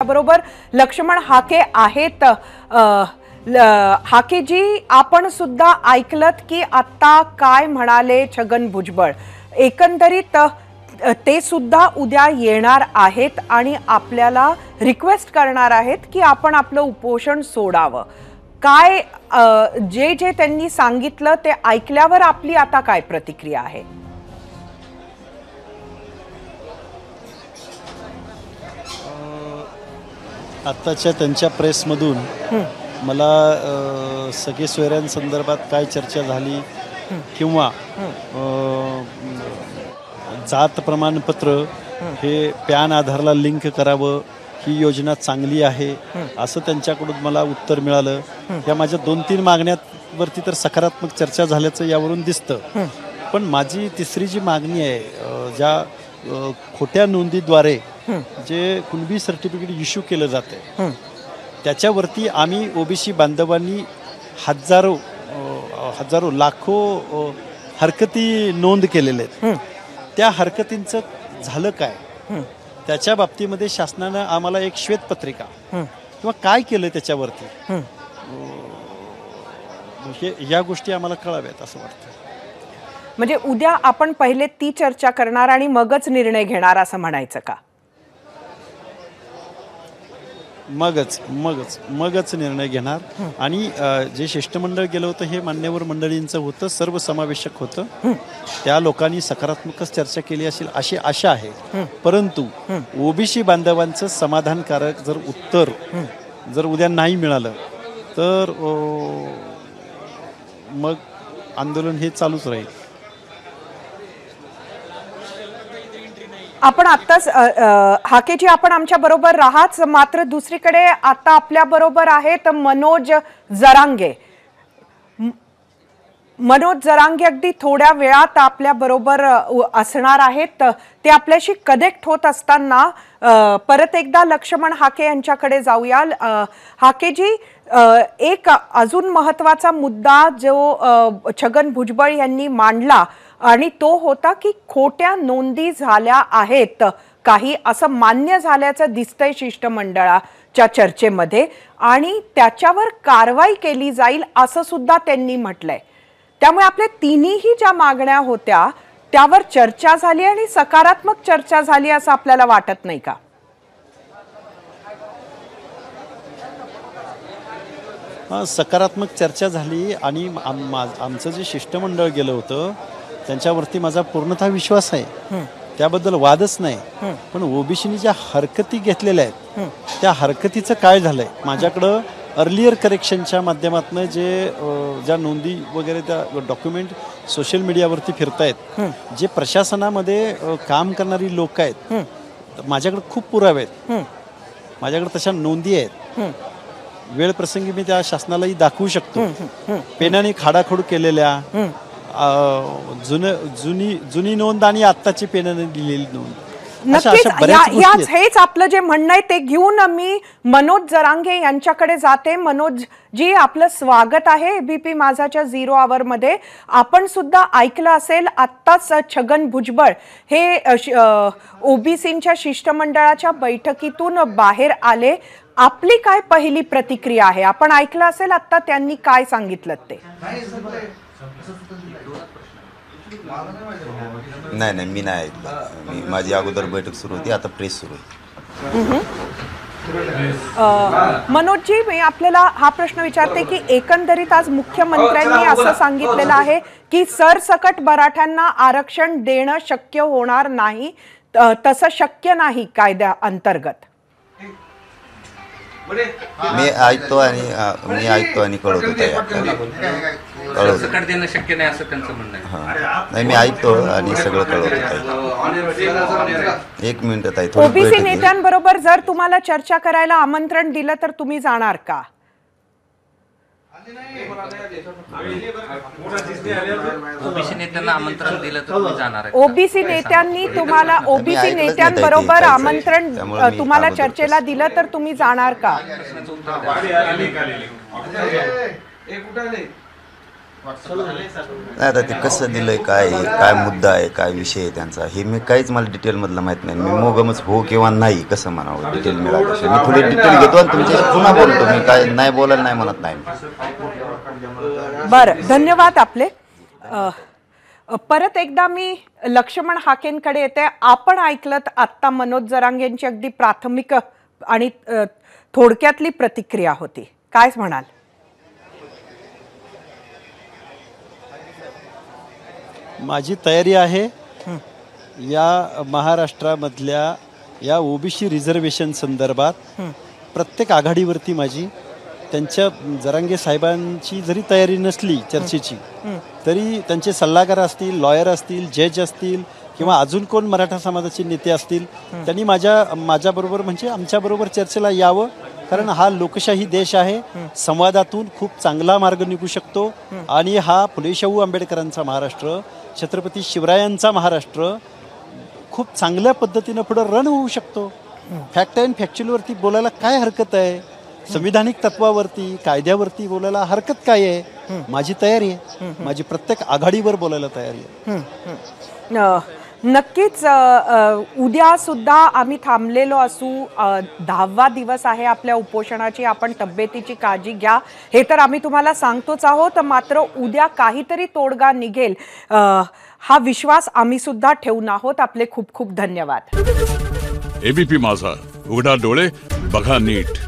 बरोबर लक्ष्मण हाके आहेत। हाकेजी, आपण सुद्धा ऐकलत की आता काय म्हणाले छगन भुजबळ। एकंदरीत ते सुद्धा उद्या येणार आहेत आणि आपल्याला रिक्वेस्ट करणार आहेत की आपण आपलं उपोषण सोडावं। काय जे जे त्यांनी सांगितलं ते ऐकल्यावर आपली आता काय प्रतिक्रिया आहे? आत्ताच्या त्यांच्या प्रेसमधून मला सगळे सोयऱ्यांसंदर्भात काय चर्चा झाली किंवा जात प्रमाणपत्र हे पॅन आधारला लिंक करावं, ही योजना चांगली आहे असं त्यांच्याकडून मला उत्तर मिळालं। या माझ्या 2-3 मागण्यांवरती तर सकारात्मक चर्चा झाल्याचं यावरून दिसतं। पण माझी तिसरी जी मागणी आहे, ज्या खोट्या नोंदीद्वारे जे कुणबी सर्टिफिकेट इश्यू केलं जाते त्याच्यावरती आम्ही ओबीसी बांधवांनी हजारो लाखो हरकती नोंद केलेल्या आहेत। त्या हरकतींचं झालं काय, त्याच्या बाबतीमध्ये शासनानं आम्हाला एक श्वेतपत्रिका किंवा काय केलं त्याच्यावरती या गोष्टी आम्हाला कळाव्यात असं वाटतं। म्हणजे उद्या आपण पहिले ती चर्चा करणार आणि मगच निर्णय घेणार असं म्हणायचं का? मगच निर्णय घेणार। आणि जे शिष्टमंडळ गेलं होतं हे मान्यवर मंडळींचं होतं, सर्वसमावेशक होतं। त्या लोकांनी सकारात्मकच चर्चा केली असेल अशी आशा आहे। परंतु ओबीसी बांधवांचं समाधानकारक जर उत्तर जर उद्या नाही मिळालं तर मग आंदोलन हे चालूच राहील। आपण आत्ताच हाकेजी आपण आमच्या बरोबर राहाच, मात्र दुसरीकडे आता आपल्या बरोबर आहेत मनोज जरांगे। मनोज जरांगे अगदी थोड्या वेळात आपल्या बरोबर असणार आहेत। ते आपल्याशी कनेक्ट होत असताना परत एकदा लक्ष्मण हाके यांच्याकडे जाऊया। हाकेजी, एक अजून महत्त्वाचा मुद्दा जो छगन भुजबळ यांनी मांडला आणि तो होता की खोट्या नोंदी झाल्या आहेत काही, असं मान्य झाल्याचं दिसतंय शिष्टमंडळाच्या चर्चेमध्ये आणि त्याच्यावर कारवाई केली जाईल असं सुद्धा त्यांनी म्हटलंय। त्यामुळे आपल्या तिन्हीही ज्या मागण्या होत्या त्यावर चर्चा झाली आणि सकारात्मक चर्चा झाली असं आपल्याला वाटत नाही का? सकारात्मक चर्चा झाली आणि आमचं जे शिष्टमंडळ गेलं होतं त्यांच्यावरती माझा पूर्णतः विश्वास आहे, त्याबद्दल वादच नाही। पण ओबीसीनी ज्या हरकती घेतलेल्या आहेत त्या हरकतीचं काय झालंय, माझ्याकडं अर्लियर करेक्शनच्या माध्यमातून ज्या नोंदी वगैरे त्या डॉक्युमेंट सोशल मीडियावरती फिरतायत, जे प्रशासनामध्ये काम करणारी लोक आहेत, माझ्याकडे खूप पुरावे आहेत, माझ्याकडे तशा नोंदी आहेत। वेळ प्रसंगी मी त्या शासनालाही दाखवू शकतो, पेनाने खाडाखोड केलेल्या जुनी नोंद आणि आत्ताची पेनाने दिलेली नोंद। नक्कीच हेच आपलं जे म्हणणं आहे ते घेऊन मी मनोज जरांगे यांच्याकडे जाते। मनोज जी, आपलं स्वागत आहे एबीपी माझाच्या 0 आवर मध्ये। आपण सुद्धा ऐकलं असेल आत्ताच छगन भुजबळ हे ओबीसींच्या शिष्टमंडळाच्या बैठकीतून बाहेर आले। आपली काय पहिली प्रतिक्रिया आहे? आपण ऐकलं असेल आता त्यांनी काय सांगितलं ते। नाही मी नाही ऐकलं। माझी अगोदर बैठक सुरू होती, आता प्रेस सुरू आहे। मनोजजी, मी आपल्याला हा प्रश्न विचारते की एकंदरीत आज मुख्यमंत्र्यांनी असं सांगितलेलं आहे की सरसकट मराठ्यांना आरक्षण देणं शक्य होणार नाही, तसं शक्य नाही कायद्या अंतर्गत। मी ऐकतो आणि कळवतो सरसकट देणं शक्य नाही असं त्यांचं म्हणणं आहे। नाही, मी ऐकतो आणि सगळं कळवतो। एक मिनिट ताई, ओबीसी नेत्यांबरोबर जर तुम्हाला चर्चा करायला आमंत्रण दिलं तर तुम्ही जाणार का? ओबीसी नेत्यांना आमंत्रण दिलं तर तुम्ही जाणार? ओबीसी नेत्यांनी तुम्हाला ओबीसी नेत्यांबरोबर आमंत्रण तुम्हाला चर्चेला दिलं तर तुम्ही जाणार का? नाही आता ते कसं दिलंय, काय आहे, काय मुद्दा आहे, काय विषय आहे त्यांचा, हे मी काहीच मला डिटेलमधलं माहीत नाही. मी मोगमच हो किंवा नाही कसं म्हणावं, डिटेल मिळाल्याशिवाय मी थोडी डिटेल घेतो आणि तुमच्याशी पुन्हा बोलतो. मी काय नाही बोलायला नाही म्हणत नाही. बरं, धन्यवाद आपले. परत एकदा मी लक्ष्मण हाकेंकडे येते. आपण ऐकलत आत्ता मनोज जरांगेंची अगदी प्राथमिक आणि थोडक्यातली प्रतिक्रिया होती. काय म्हणाल? माझी तयारी आहे या महाराष्ट्रामधल्या या ओबीसी रिझर्वेशन संदर्भात प्रत्येक आघाडीवरती माझी, त्यांच्या जरांगे साहेबांची जरी तयारी नसली चर्चेची तरी त्यांचे सल्लागार असतील, लॉयर असतील, जज असतील किंवा अजून कोण मराठा समाजाचे नेते असतील, त्यांनी माझ्याबरोबर म्हणजे आमच्याबरोबर चर्चेला यावं. कारण हा लोकशाही देश आहे, संवादातून खूप चांगला मार्ग निघू शकतो आणि हा फुले शाहू आंबेडकरांचा महाराष्ट्र, छत्रपती शिवरायांचा महाराष्ट्र खूप चांगल्या पद्धतीनं पुढं रन होऊ शकतो. फॅक्ट अँड फॅक्च्युअलवरती बोलायला काय हरकत आहे? संविधानिक तत्वावरती, कायद्यावरती बोलायला हरकत काय आहे? माझी तयारी आहे, माझी प्रत्येक आघाडीवर बोलायला तयारी आहे. नक्कीच उद्या सुद्धा आम्ही थांबलेलो असू. 10वा दिवस आहे आपल्या उपोषणाची. आपण तब्येतीची काळजी घ्या हे तर आम्ही तुम्हाला सांगतोच आहोत. मात्र उद्या काहीतरी तोडगा निघेल हा विश्वास आम्ही सुद्धा ठेवून आहोत. आपले खूप खूप धन्यवाद. एबीपी माझा, उघडा डोळे बघा नीट.